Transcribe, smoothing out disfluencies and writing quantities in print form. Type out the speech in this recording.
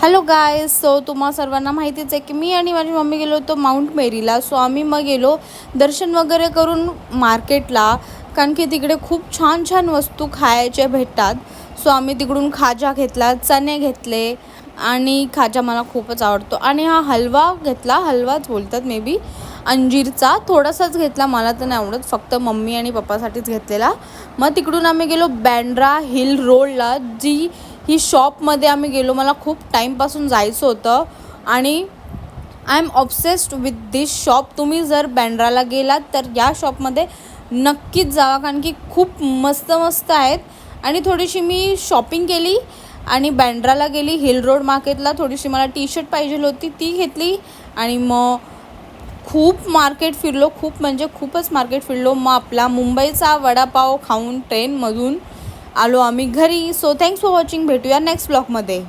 Hello guys. So तुम्हा सर्वांना माहितीच आहे की मी आणि माझी मम्मी गेलो होतो माउंट मेरीला. सो आम्ही मग गेलो दर्शन वगैरे करून मार्केटला, कारण की तिकडे खूप छान छान वस्तू खायच्या भेटतात. सो आम्ही तिकडून खाजा घेतला, चणे घेतले आणि खाजा मला खूपच आवडतो. आणि हा हलवा घेतला, हलवाच बोलतात मे बी, अंजीरचा थोडासाच घेतला, मला तर नाही आवडत, फक्त मम्मी आणि पप्पासाठीच घेतलेला. मग तिकडून आम्ही गेलो बँड्रा हिल रोडला, ही शॉपमध्ये आम्ही गेलो. मला खूप टाईमपासून जायचं होतं आणि I am obsessed with this shop. तुम्ही जर बँड्राला गेलात तर या शॉपमध्ये नक्कीच जावा, कारण की खूप मस्त मस्त आहेत. आणि थोडीशी मी शॉपिंग केली आणि बँड्राला गेली, हिल रोड मार्केटला. थोडीशी मला टी शर्ट पाहिजे होती, ती घेतली आणि मग खूप मार्केट फिरलो, खूप म्हणजे खूपच मार्केट फिरलो. मग आपला मुंबईचा वडापाव खाऊन ट्रेनमधून आलो आम्ही घरी. So thanks for watching. भेटूया नेक्स्ट ब्लॉगमध्ये.